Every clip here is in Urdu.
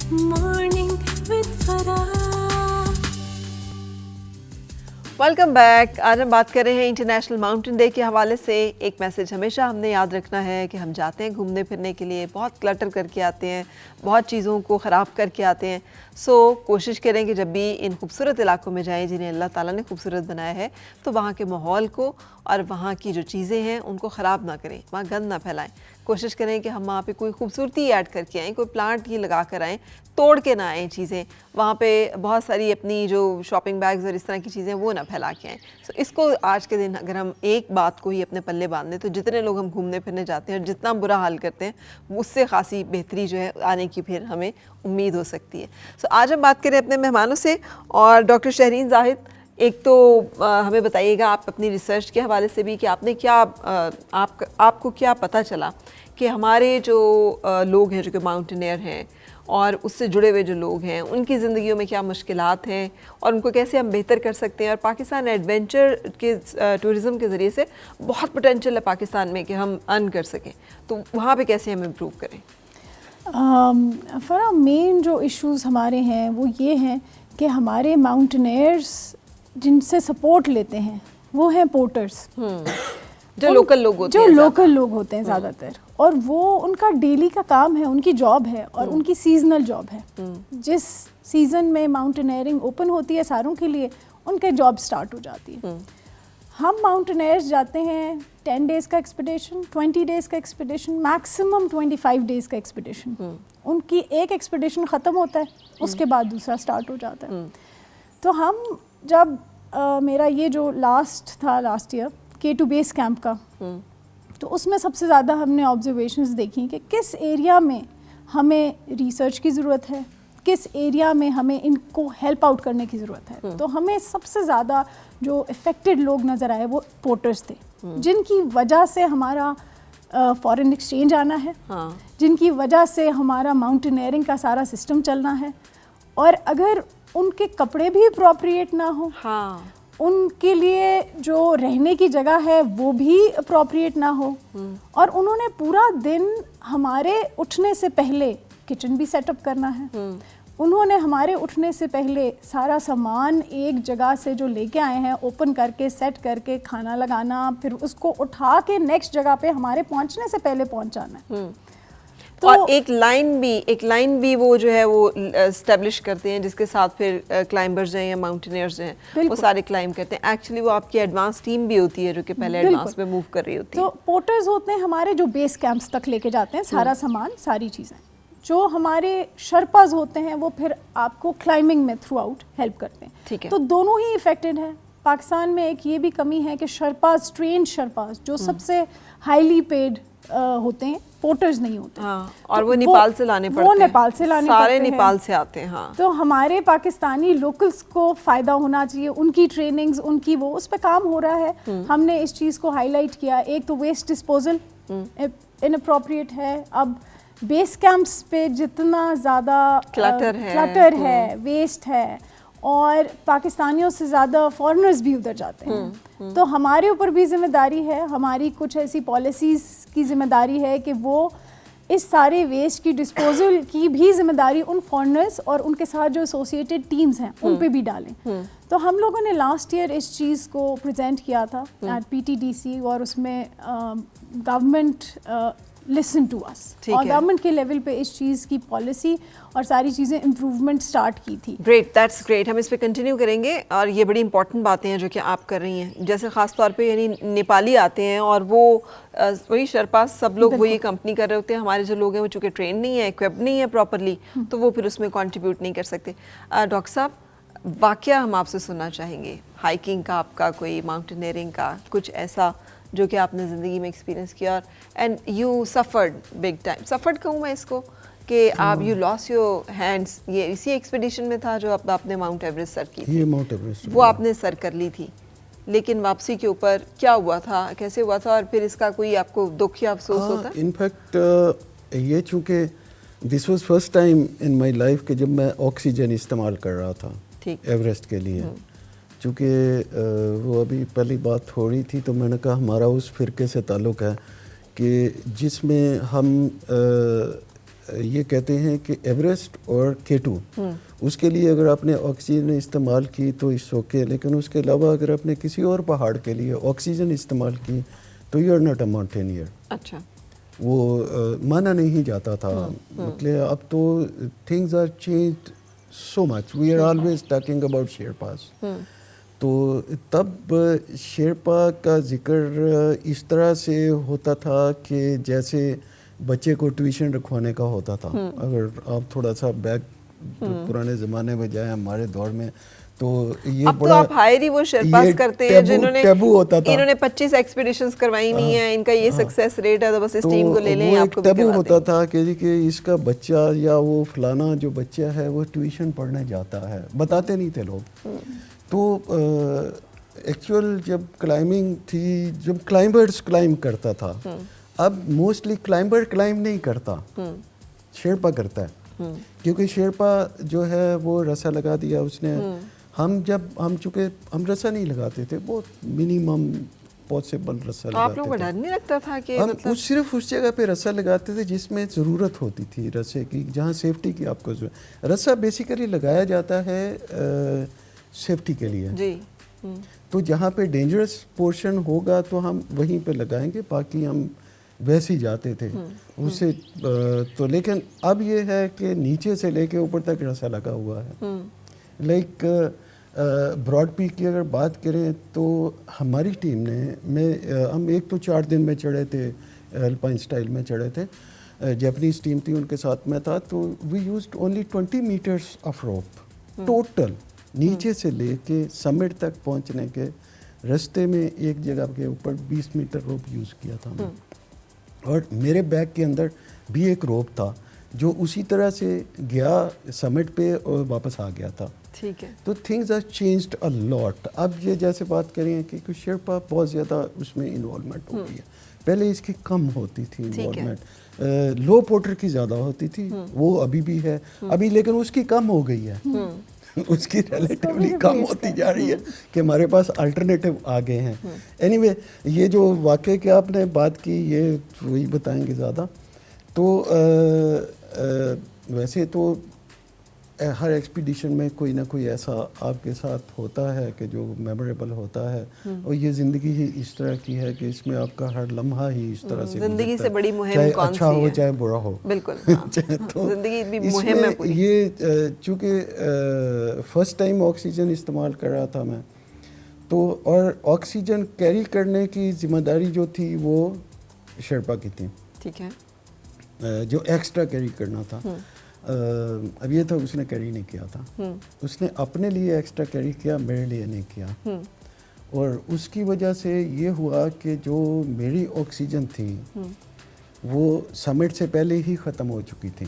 Morning with Farah. Welcome back. آج ہم بات کر رہے ہیں انٹرنیشنل ماؤنٹین ڈے کے حوالے سے. ایک میسج ہمیشہ ہم نے یاد رکھنا ہے کہ ہم جاتے ہیں گھومنے پھرنے کے لیے, بہت کلٹر کر کے آتے ہیں, بہت چیزوں کو خراب کر کے آتے ہیں. کوشش کریں کہ جب بھی ان خوبصورت علاقوں میں جائیں جنہیں اللہ تعالیٰ نے خوبصورت بنایا ہے, تو وہاں کے ماحول کو اور وہاں کی جو چیزیں ہیں ان کو خراب نہ کریں, وہاں گند نہ پھیلائیں. کوشش کریں کہ ہم وہاں پہ کوئی خوبصورتی ایڈ کر کے آئیں, کوئی پلانٹ ہی لگا کر آئیں, توڑ کے نہ آئیں چیزیں. وہاں پہ بہت ساری اپنی جو شاپنگ بیگز اور اس طرح کی چیزیں وہ نہ پھیلا کے آئیں. اس کو آج کے دن اگر ہم ایک بات کو ہی اپنے پلے باندھ دیں تو جتنے لوگ ہم گھومنے پھرنے جاتے ہیں اور جتنا برا حال کرتے ہیں اس سے خاصی بہتری جو ہے آنے کی پھر ہمیں امید ہو سکتی ہے. آج ہم بات کریں اپنے مہمانوں سے, اور ڈاکٹر شہرین زاہد, ایک تو ہمیں بتائیے گا آپ اپنی ریسرچ کے حوالے سے بھی کہ آپ نے کیا آپ کو کیا پتہ چلا کہ ہمارے جو لوگ ہیں جو کہ ماؤنٹینئر ہیں اور اس سے جڑے ہوئے جو لوگ ہیں ان کی زندگیوں میں کیا مشکلات ہیں اور ان کو کیسے ہم بہتر کر سکتے ہیں. اور پاکستان ایڈونچر کے ٹورزم کے ذریعے سے بہت پوٹینشیل ہے پاکستان میں کہ ہم ارن کر سکیں, تو وہاں پہ کیسے ہم امپروو کریں. فرا مین جو ایشوز ہمارے ہیں وہ یہ ہیں کہ ہمارے ماؤنٹینئرس جن سے سپورٹ لیتے ہیں وہ ہیں پورٹرس, جو لوکل لوگ ہوتے ہیں, جو لوکل لوگ ہوتے ہیں زیادہ تر, اور وہ ان کا ڈیلی کا کام ہے, ان کی جاب ہے اور ان کی سیزنل جاب ہے. جس سیزن میں ماؤنٹینئرنگ اوپن ہوتی ہے ساروں کے لیے, ان کے جاب سٹارٹ ہو جاتی ہے. ہم ماؤنٹینئرز جاتے ہیں 10 days کا ایکسپیڈیشن, 20 days کا ایکسپیڈیشن, میکسیمم 25 days کا ایکسپیڈیشن. ان کی ایک ایکسپیڈیشن ختم ہوتا ہے, اس کے بعد دوسرا سٹارٹ ہو جاتا ہے. تو ہم جب میرا یہ جو last year K2 base camp کا, تو اس میں سب سے زیادہ ہم نے آبزرویشنز دیکھی کہ کس ایریا میں ہمیں ریسرچ کی ضرورت ہے, کس ایریا میں ہمیں ان کو ہیلپ آؤٹ کرنے کی ضرورت ہے. تو ہمیں سب سے زیادہ جو افیکٹڈ لوگ نظر آئے وہ پورٹرز تھے, جن کی وجہ سے ہمارا فارن ایکسچینج آنا ہے, جن کی وجہ سے ہمارا ماؤنٹینئرنگ کا سارا سسٹم چلنا ہے. اور اگر ان کے کپڑے بھی اپروپریٹ نہ ہوں, ان کے لیے جو رہنے کی جگہ ہے وہ بھی اپروپریٹ نہ ہو, اور انہوں نے پورا دن ہمارے اٹھنے سے پہلے کچن بھی سیٹ اپ کرنا ہے, انہوں نے ہمارے اٹھنے سے پہلے سارا سامان ایک جگہ سے جو لے کے آئے ہیں اوپن کر کے سیٹ کر کے کھانا لگانا, پھر اس کو اٹھا کے نیکسٹ جگہ پہ ہمارے پہنچنے سے پہلے پہنچانا ہے. اور ایک لائن بھی وہ جو ہے وہ اسٹیبلش کرتے ہیں جس کے ساتھ پھر کلائمبرز ہیں یا ماؤنٹینئرز ہیں وہ سارے کلائم کرتے ہیں. ایکچولی وہ آپ کی ایڈوانس ٹیم بھی ہوتی ہے جو کہ پہلے ایڈوانس میں موو کر رہی ہوتی ہے. تو پورٹرز ہوتے ہیں ہمارے جو بیس کیمپس تک لے کے جاتے ہیں سارا سامان, ساری چیزیں. جو ہمارے شرپاز ہوتے ہیں وہ پھر آپ کو کلائمبنگ میں تھرو آؤٹ ہیلپ کرتے ہیں. تو دونوں ہی افیکٹڈ ہیں. پاکستان میں ایک یہ بھی کمی ہے کہ شرپاز, ٹرینڈ شرپاز جو سب سے ہائیلی پیڈ ہوتے ہیں, پورٹرز نہیں ہوتے. اور وہ نیپال سے لانے پڑتے ہیں, وہ نیپال سے لانے پڑتے ہیں, سارے نیپال سے آتے ہیں. تو ہمارے پاکستانی لوکلز کو فائدہ ہونا چاہیے, ان کی ٹریننگز, ان کی وہ اس پہ کام ہو رہا ہے. ہم نے اس چیز کو ہائی لائٹ کیا. ایک تو ویسٹ ڈسپوزل اناپروپریٹ ہے. اب بیس کیمپس پہ جتنا زیادہ کلٹر ہے, ویسٹ ہے, اور پاکستانیوں سے زیادہ فارنرز بھی ادھر جاتے ہیں. تو ہمارے اوپر بھی ذمہ داری ہے, ہماری کچھ ایسی پالیسیز کی ذمہ داری ہے کہ وہ اس سارے ویسٹ کی ڈسپوزل کی بھی ذمہ داری ان فارنرز اور ان کے ساتھ جو ایسوسیٹڈ ٹیمز ہیں ان پہ بھی ڈالیں. تو ہم لوگوں نے لاسٹ ایئر اس چیز کو پریزنٹ کیا تھا ایٹ PTDC, اور اس میں گورنمنٹ لسن ٹو اس, اور گورنمنٹ کے لیول پہ اس چیز کی پالیسی اور ساری چیزیں امپروومنٹ سٹارٹ کی تھی. Great, that's great. ہم اس پہ کنٹینیو کریں گے, اور یہ بڑی امپورٹنٹ باتیں ہیں جو کہ آپ کر رہی ہیں. جیسے خاص طور پہ یعنی نیپالی آتے ہیں اور وہ وہی شرپاز سب لوگ وہی کمپنی کر رہے ہوتے ہیں. ہمارے جو لوگ ہیں وہ چونکہ ٹرین نہیں ہے, اکوپڈ نہیں ہے پراپرلی, تو وہ پھر اس میں کنٹریبیوٹ نہیں کر سکتے. ڈاکٹر صاحب, واقعہ ہم آپ سے سننا چاہیں گے, ہائکنگ کا آپ کا کوئی, ماؤنٹینئرنگ کا کچھ ایسا جو کہ آپ نے زندگی میں ایکسپیرینس کیا, and you suffered big time. Suffered کہوں میں اس کو کہ آپ یو لاس یور ہینڈس. یہ اسی ایکسپیڈیشن میں تھا جو آپ نے ماؤنٹ ایوریسٹ سر کی تھی, وہ آپ نے سر کر لی تھی, لیکن واپسی کے اوپر کیا ہوا تھا, کیسے ہوا تھا, اور پھر اس کا کوئی آپ کو دکھ یا افسوس ہوتا ہے؟ ان فیکٹ یہ چونکہ this was first time in my life کہ جب میں آکسیجن استعمال کر رہا تھا ایوریسٹ کے لیے. چونکہ وہ ابھی پہلی بات ہو رہی تھی تو میں نے کہا ہمارا اس فرقے سے تعلق ہے کہ جس میں ہم یہ کہتے ہیں کہ ایوریسٹ اور K2 اس کے لیے اگر آپ نے آکسیجن استعمال کی تو اس اوکے، لیکن اس کے علاوہ اگر آپ نے کسی اور پہاڑ کے لیے آکسیجن استعمال کی تو you are not a mountaineer. اچھا وہ مانا نہیں جاتا تھا. مطلب اب تو things are changed so much. We are always talking about Sherpas. تو تب شیرپا کا ذکر اس طرح سے ہوتا تھا کہ جیسے بچے کو ٹیوشن رکھوانے کا ہوتا تھا. اگر آپ تھوڑا سا بیک پرانے زمانے میں جائیں ہمارے دور میں تو یہ اب تو آپ ہائر ہی وہ شیرپاز کرتے ہیں جنہوں نے انہوں نے 25 ایکسپیڈیشنز کروائی نہیں ہیں، ان کا یہ سکسیس ریٹ ہے، تو بس اس ٹیم کو لے لیں. آپ کو بھی ٹیبو ہوتا تھا کہ اس کا بچہ یا وہ فلانا جو بچہ ہے وہ ٹیوشن پڑھنے جاتا ہے، بتاتے نہیں تھے لوگ. تو ایکچوئل جب کلائمبنگ تھی، جب کلائمبرز کلائمب کرتا تھا، اب موسٹلی کلائمبر کلائمب نہیں کرتا، شیرپا کرتا ہے. کیونکہ شیرپا جو ہے وہ رسا لگا دیا اس نے. چونکہ ہم رسا نہیں لگاتے تھے، بہت منیمم پاسبل رسا لگاتے تھے. آپ لوگوں کو ڈر نہیں لگتا تھا کہ ہم صرف اس جگہ پہ رسا لگاتے تھے جس میں ضرورت ہوتی تھی رسے کی، جہاں سیفٹی کی آپ کو ضرورت. رسا بیسیکلی لگایا جاتا ہے سیفٹی کے لیے. جی تو جہاں پہ ڈینجرس پورشن ہوگا تو ہم وہیں پہ لگائیں گے، باقی ہم ویسے ہی جاتے تھے اسے. تو لیکن اب یہ ہے کہ نیچے سے لے کے اوپر تک رسا لگا ہوا ہے. لائک براڈ پیک کی اگر بات کریں تو ہماری ٹیم نے ہم ایک تو 4 دن میں چڑھے تھے، الپائن سٹائل میں چڑھے تھے. جیپنیز ٹیم تھی، ان کے ساتھ میں تھا. تو we used only 20 metres of rope total, نیچے سے لے کے سمٹ تک پہنچنے کے رستے میں ایک جگہ کے اوپر 20 میٹر روپ یوز کیا تھا. اور میرے بیگ کے اندر بھی ایک روپ تھا جو اسی طرح سے گیا سمٹ پہ اور واپس آ گیا تھا. ٹھیک ہے. تو تھنگز آر چینجڈ اے لاٹ. اب یہ جیسے بات کریں کہ شیرپا بہت زیادہ اس میں انوالومنٹ ہو گئی ہے. پہلے اس کی کم ہوتی تھی انوالومنٹ، لو پورٹر کی زیادہ ہوتی تھی، وہ ابھی بھی ہے ابھی، لیکن اس کی کم ہو گئی ہے. اس کی ریلیٹیولی کم ہوتی جا رہی ہے کہ ہمارے پاس الٹرنیٹیو آ گئے ہیں. اینی وے یہ جو واقعے کی آپ نے بات کی یہ وہی بتائیں گے زیادہ. تو ویسے تو ہر ایکسپیڈیشن میں کوئی نہ کوئی ایسا آپ کے ساتھ ہوتا ہے کہ جو میموریبل ہوتا ہے. اور یہ زندگی ہی اس طرح کی ہے کہ اس میں آپ کا ہر لمحہ ہی اس طرح سے زندگی سے بڑی مہم چاہے کون سی اچھا ہو ہے؟ چاہے برا ہو. بالکل. تو زندگی بھی اس مہم ہے میں پوری. یہ چونکہ فرسٹ ٹائم آکسیجن استعمال کر رہا تھا میں، تو اور آکسیجن کیری کرنے کی ذمہ داری جو تھی وہ شیرپا کی تھی. ٹھیک ہے. جو ایکسٹرا کیری کرنا تھا. اب یہ تھا اس نے کیری نہیں کیا تھا، اس نے اپنے لیے ایکسٹرا کیری کیا، میرے لیے نہیں کیا. اور اس کی وجہ سے یہ ہوا کہ جو میری آکسیجن تھی وہ سمٹ سے پہلے ہی ختم ہو چکی تھی.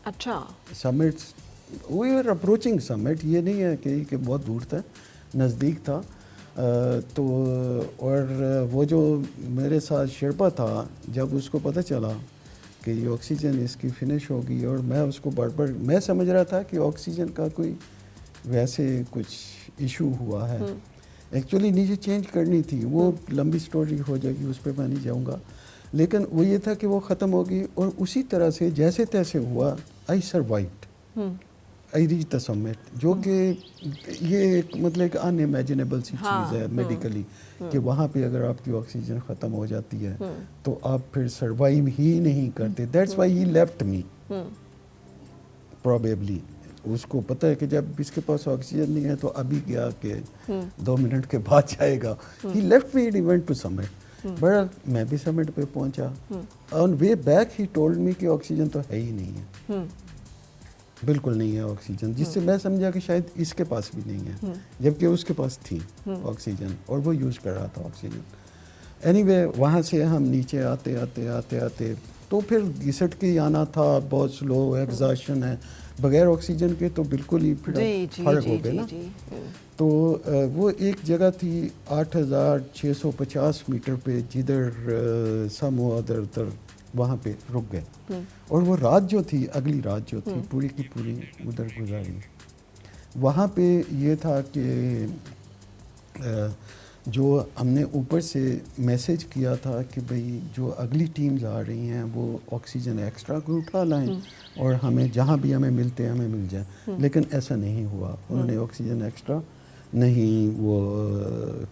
اچھا. سمٹ وی آر اپروچنگ سمٹ، یہ نہیں ہے کہ بہت دور تھا، نزدیک تھا. تو اور وہ جو میرے ساتھ شیرپا تھا، جب اس کو پتہ چلا کہ یہ آکسیجن اس کی فنش ہوگی، اور میں اس کو بار میں سمجھ رہا تھا کہ آکسیجن کا کوئی ویسے کچھ ایشو ہوا ہے. ایکچولی نیچے چینج کرنی تھی، وہ لمبی سٹوری ہو جائے گی، اس پہ میں نہیں جاؤں گا. لیکن وہ یہ تھا کہ وہ ختم ہوگی، اور اسی طرح سے جیسے تیسے ہوا آئی سروائیوڈ. آئی ریچ دا سمٹ، جو کہ یہ ایک مطلب ایک ان امیجنیبل سی چیز ہے میڈیکلی، کہ وہاں پہ اگر آپ کی آکسیجن ختم ہو جاتی ہے تو آپ پھر سروائیو ہی نہیں کرتے. That's why he left me probably. اس کو پتہ ہے کہ جب اس کے پاس آکسیجن نہیں ہے تو ابھی گیا کہ 2 منٹ کے بعد جائے گا. He left me, he went to summit. بہرحال میں بھی سمٹ پہ پہنچا. آن way back he told me کہ آکسیجن تو ہے ہی نہیں ہے، بالکل نہیں ہے آکسیجن، جس سے میں سمجھا کہ شاید اس کے پاس بھی نہیں ہے، جبکہ اس کے پاس تھی آکسیجن اور وہ یوز کر رہا تھا آکسیجن. اینی وے وہاں سے ہم نیچے آتے آتے تو پھر گھسٹ کے آنا تھا، بہت سلو ایگزاشن ہے، بغیر آکسیجن کے تو بالکل ہی پھر فرق ہو گئے نا. تو وہ ایک جگہ تھی 8650 میٹر پہ، جدھر سمو ادھر وہاں پہ رک گئے. اور وہ رات جو تھی، اگلی رات جو تھی پوری کی پوری ادھر گزاری. وہاں پہ یہ تھا کہ جو ہم نے اوپر سے میسیج کیا تھا کہ بھئی جو اگلی ٹیمز آ رہی ہیں وہ آکسیجن ایکسٹرا کو اٹھا لائیں اور ہمیں جہاں بھی ہمیں ملتے ہیں ہمیں مل جائیں، لیکن ایسا نہیں ہوا. انہوں نے آکسیجن ایکسٹرا نہیں وہ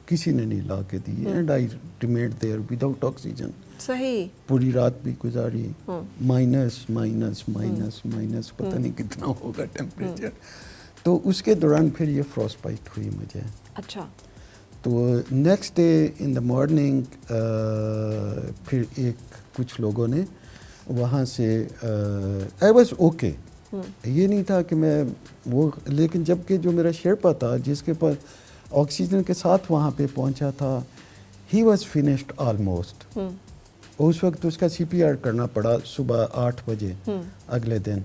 کسی نے نہیں لا کے دی، and I remained there without oxygen. صحیح. پوری رات بھی گزاری، مائنس مائنس مائنس مائنس پتہ نہیں کتنا ہوگا ٹیمپریچر. تو اس کے دوران پھر یہ فروسٹ بائٹ ہوئی مجھے. اچھا. تو next day in the morning پھر کچھ لوگوں نے وہاں سے آئی واز اوکے، یہ نہیں تھا کہ میں وہ، لیکن جب کہ جو میرا شیرپا تھا جس کے پاس آکسیجن کے ساتھ وہاں پہ پہنچا تھا، ہی واز فنشڈ آلموسٹ. اس وقت اس کا سی پی آر کرنا پڑا صبح 8 بجے اگلے دن.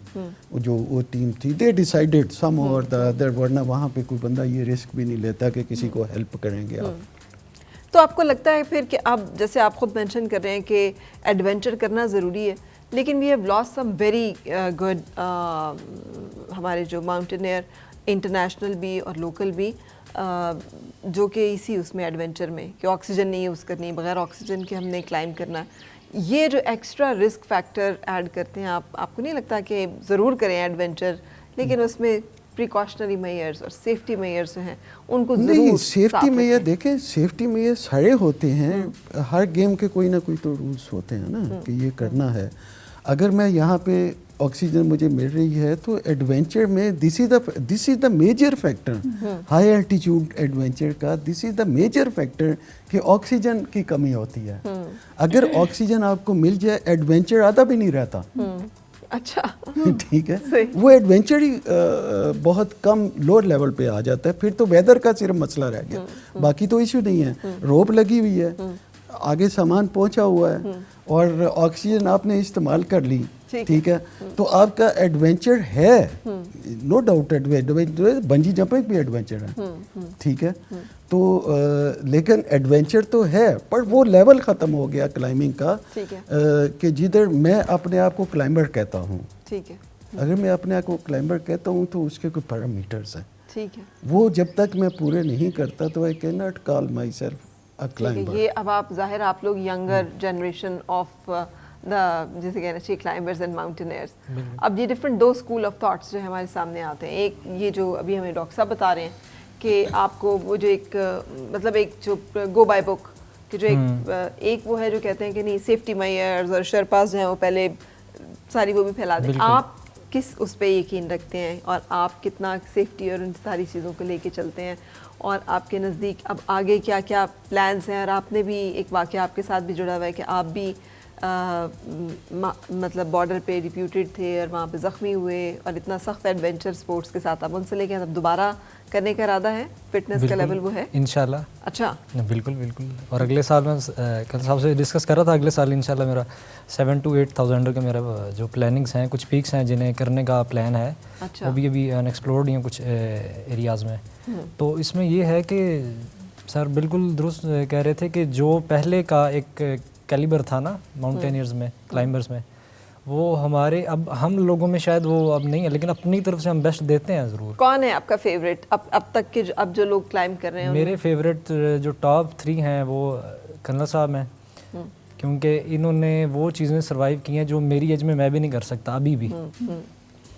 جو وہ ٹیم تھی دے ڈیسائیڈڈ سم اور دا ادر، ورنہ وہاں پہ کوئی بندہ یہ رسک بھی نہیں لیتا کہ کسی کو ہیلپ کریں گے آپ. تو آپ کو لگتا ہے پھر کہ اب جیسے آپ خود مینشن کر رہے ہیں کہ ایڈونچر کرنا ضروری ہے، لیکن we have lost some very good ہمارے جو ماؤنٹینئر انٹرنیشنل بھی اور لوکل بھی جو کہ اسی اس میں ایڈونچر میں کہ آکسیجن نہیں یوز کرنی، بغیر آکسیجن کے ہم نے کلائم کرنا، یہ جو ایکسٹرا رسک فیکٹر ایڈ کرتے ہیں، آپ کو نہیں لگتا کہ ضرور کریں ایڈونچر، لیکن اس میں پریکاشنری میئرز اور سیفٹی میئرز جو ہیں ان کو ضرور نہیں. سیفٹی میئر دیکھیں، سیفٹی میئر سارے ہوتے ہیں، ہر گیم کے کوئی نہ کوئی تو رولز ہوتے ہیں نا کہ یہ کرنا ہے. اگر میں یہاں پہ آکسیجن مجھے مل رہی ہے تو ایڈونچر میں this is the major factor, high altitude adventure کا this is the major factor کہ آکسیجن کی کمی ہوتی ہے. اگر آکسیجن آپ کو مل جائے ایڈونچر آدھا بھی نہیں رہتا. اچھا ٹھیک ہے، وہ ایڈونچر ہی بہت کم لوور لیول پہ آ جاتا ہے. پھر تو ویدر کا صرف مسئلہ رہ گیا، باقی تو ایشو نہیں ہے. روپ لگی ہوئی ہے، آگے سامان پہنچا ہوا ہے اور آکسیجن آپ نے استعمال کر لی، ٹھیک ہے، تو آپ کا ایڈونچر ہے، نو ڈاؤٹ. بنجی جمپنگ بھی ایڈونچر ہے، ٹھیک ہے. تو لیکن ایڈونچر تو ہے، پر وہ لیول ختم ہو گیا کلائمبنگ کا کہ جدھر میں اپنے آپ کو کلائمبر کہتا ہوں. ٹھیک ہے، اگر میں اپنے آپ کو کلائمبر کہتا ہوں تو اس کے کوئی پیرامیٹرز ہیں. ٹھیک ہے، وہ جب تک میں پورے نہیں کرتا تو I cannot call myself a climber. یہ اب آپ ظاہر آپ لوگ ینگر جنریشن آف جسے کہنا چاہیے کلائمبرز اینڈ ماؤنٹینئرز. اب یہ ڈفرینٹ دو اسکول آف تھاٹس جو ہمارے سامنے آتے ہیں. ایک یہ جو ابھی ہمیں ڈاکٹر صاحب بتا رہے ہیں کہ آپ کو وہ جو ایک مطلب ایک جو گو بائی بک کہ جو ایک وہ ہے جو کہتے ہیں کہ نہیں سیفٹی میئرز اور شرپاز جو ہیں وہ پہلے ساری وہ بھی پھیلا دیں. آپ کس اس پہ یقین رکھتے ہیں اور آپ کتنا سیفٹی اور ان ساری چیزوں کو لے کے چلتے ہیں، اور آپ کے نزدیک اب آگے کیا کیا پلانز ہیں؟ اور آپ نے بھی ایک واقعہ آپ کے ساتھ بھی جڑا ہوا ہے کہ آپ بھی مطلب بارڈر پہ ڈپیوٹیڈ تھے اور وہاں پہ زخمی ہوئے اور اتنا سخت ایڈونچر سپورٹس کے ساتھ آپ ان سے لے کے اب دوبارہ کرنے کا ارادہ ہے؟ فٹنس کا لیول وہ ہے انشاءاللہ. اچھا بالکل بالکل. اور اگلے سال میں کل صاحب سے ڈسکس کر رہا تھا، اگلے سال انشاءاللہ میرا 7 to 8,000 کا میرا جو پلاننگس ہیں، کچھ پیکس ہیں جنہیں کرنے کا پلان ہے. وہ بھی ابھی انیکسپلورڈ ہیں کچھ ایریاز میں. تو اس میں یہ ہے کہ سر بالکل درست کہہ رہے تھے کہ جو پہلے کا ایک کیلیبر تھا نا ماؤنٹینئرز میں، کلائمبرز میں، وہ ہمارے اب ہم لوگوں میں شاید وہ اب نہیں ہے، لیکن اپنی طرف سے ہم بیسٹ دیتے ہیں ضرور. کون ہے آپ کا فیوریٹ اب تک کے اب جو لوگ کلائم کر رہے ہیں؟ میرے فیوریٹ جو ٹاپ 3 ہیں وہ کرنل صاحب ہیں، کیونکہ انہوں نے وہ چیزیں سروائیو کی ہیں جو میری ایج میں میں بھی نہیں کر سکتا ابھی بھی.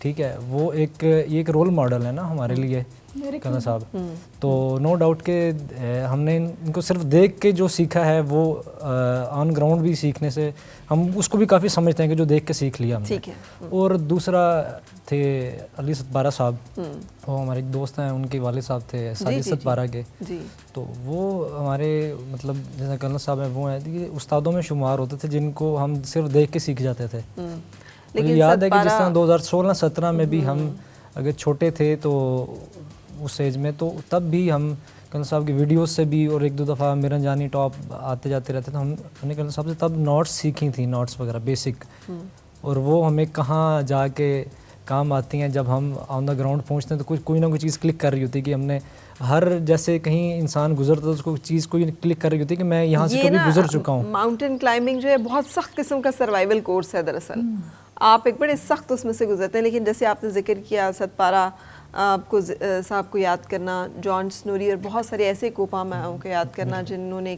ٹھیک ہے، وہ ایک رول ماڈل ہے نا ہمارے لیے کرنل صاحب. تو نو ڈاؤٹ کہ ہم نے ان کو صرف دیکھ کے جو سیکھا ہے وہ آن گراؤنڈ بھی سیکھنے سے ہم اس کو بھی کافی سمجھتے ہیں کہ جو دیکھ کے سیکھ لیا ہم نے. اور دوسرا تھے علی ستپارہ صاحب، وہ ہمارے ایک دوست ہیں، ان کے والد صاحب تھے ساجد ستپارہ کے. تو وہ ہمارے مطلب جیسے کرنل صاحب ہیں وہ ہیں کہ استادوں میں شمار ہوتے تھے جن کو ہم صرف دیکھ کے سیکھ جاتے تھے. مجھے یاد ہے کہ جس طرح 2016-17 میں بھی ہم اگر چھوٹے تھے تو اس ایج میں، تو تب بھی ہم کرنل صاحب کی ویڈیوز سے بھی اور 1-2 دفعہ میرن جانی ٹاپ آتے جاتے رہتے تھے. ہم نے کرنل صاحب سے تب نوٹس سیکھی تھیں، نوٹس وغیرہ بیسک، اور وہ ہمیں کہاں جا کے کام آتی ہیں جب ہم آن دا گراؤنڈ پہنچتے ہیں تو کوئی نہ کوئی چیز کلک کر رہی ہوتی ہے کہ ہم نے ہر جیسے کہیں انسان گزرتا ہے اس کو چیز کوئی کلک کر رہی ہوتی ہے کہ میں یہاں سے کبھی گزر چکا ہوں. ماؤنٹین کلائمبنگ جو ہے بہت سخت قسم کا سروائیول کورس ہے دراصل. آپ ایک بڑے سخت اس میں سے گزرتے ہیں، لیکن جیسے آپ نے ذکر کیا ستپارہ آپ کو صاحب کو یاد کرنا, جان سنوری اور بہت سارے ایسے کوپاماؤں کو یاد کرنا جنہوں نے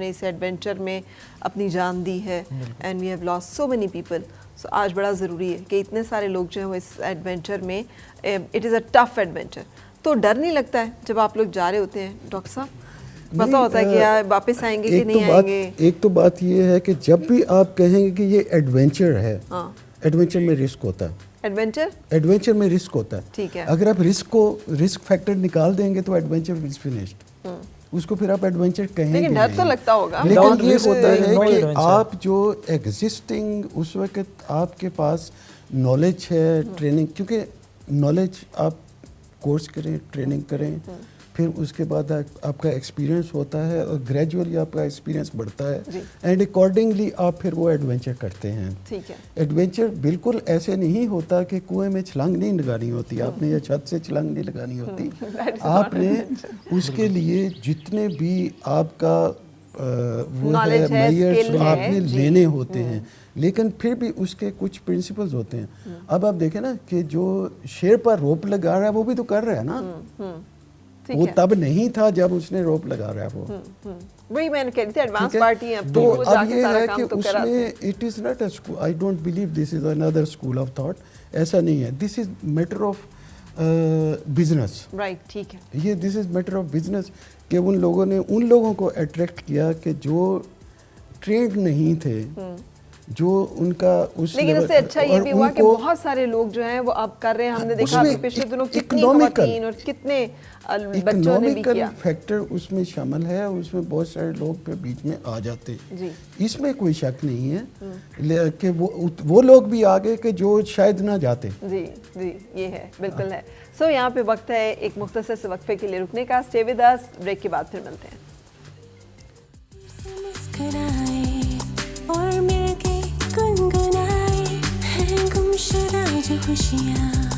اس ایڈونچر میں اپنی جان دی ہے. And we have lost so many people. So آج بڑا ضروری ہے کہ اتنے سارے لوگ جو ہیں وہ اس ایڈونچر میں, it is a tough adventure. تو ڈر نہیں لگتا ہے جب آپ لوگ جا رہے ہوتے ہیں ڈاکٹر صاحب؟ پتہ ہوتا ہے کہ واپس آئیں گے کہ نہیں آئیں گے. ایک تو بات یہ ہے کہ جب بھی آپ کہیں گے کہ یہ ایڈونچر ہے, ایڈونچر میں رسک ہوتا ہے. ایڈونچر میں رسک ہوتا ہے. ٹھیک ہے. اگر آپ رسک فیکٹر نکال دیں گے تو ایڈونچر از فنشڈ. اس کو پھر آپ ایڈونچر کہیں گے. لیکن ڈر تو لگتا ہوگا. لیکن یہ ہوتا ہے کہ آپ جو ایگزسٹنگ اس وقت آپ کے پاس نالج ہے, ٹریننگ, کیونکہ نالج آپ کورس کریں, ٹریننگ کریں, پھر اس کے بعد آپ کا ایکسپیرینس ہوتا ہے اور گریجولی آپ کا ایکسپیرینس بڑھتا ہے اینڈ اکارڈنگلی آپ پھر وہ ایڈونچر کرتے ہیں. ٹھیک ہے. ایڈونچر بالکل ایسے نہیں ہوتا کہ کنویں میں چھلانگ نہیں لگانی ہوتی آپ نے, یا چھت سے چھلانگ نہیں لگانی ہوتی. آپ نے اس کے لیے جتنے بھی آپ کا وہ ہے میئرز آپ نے لینے ہوتے ہیں, لیکن پھر بھی اس کے کچھ پرنسپلز ہوتے ہیں. اب آپ دیکھیں نا کہ جو شیر پر روپ لگا رہا ہے وہ بھی تو کر رہا ہے نا, وہ تب نہیں تھا جب اس نے روپ لگا رہا ہے. وہ وہی میں نے کہہ رہی تھی ایڈوانس پارٹی ہیں. تو اب یہ ہے کہ اس میں it is not a school, I don't believe this is another school of thought. ایسا نہیں ہے. دس از میٹر آف بزنس. رائٹ. ٹھیک ہے. یہ دس از میٹر آف بزنس کہ ان لوگوں نے ان لوگوں کو اٹریکٹ کیا کہ جو ٹرینڈ نہیں تھے, جو ان کا اس. لیکن اس سے اچھا یہ بھی ہوا کہ بہت سارے لوگ جو ہیں وہ اب کر رہے ہیں. ہم نے دیکھا پچھلے دنوں کتنی خواتین اور کتنے بچوں نے بھی کیا. فیکٹر اس میں شامل ہے, اس میں بہت سارے لوگ پھر بیچ میں آ جاتے ہیں. اس میں کوئی شک نہیں ہے کہ وہ لوگ بھی آگے کہ جو شاید نہ جاتے. جی جی یہ ہے, بالکل ہے. سو یہاں پہ وقت ہے ایک مختصر سے وقفے کے لیے رکنے کا. Stay with us. بریک کے بعد پھر ملتے ہیں. اور مل کے گنگنائے ہیں گمشدہ جو خوشیاں.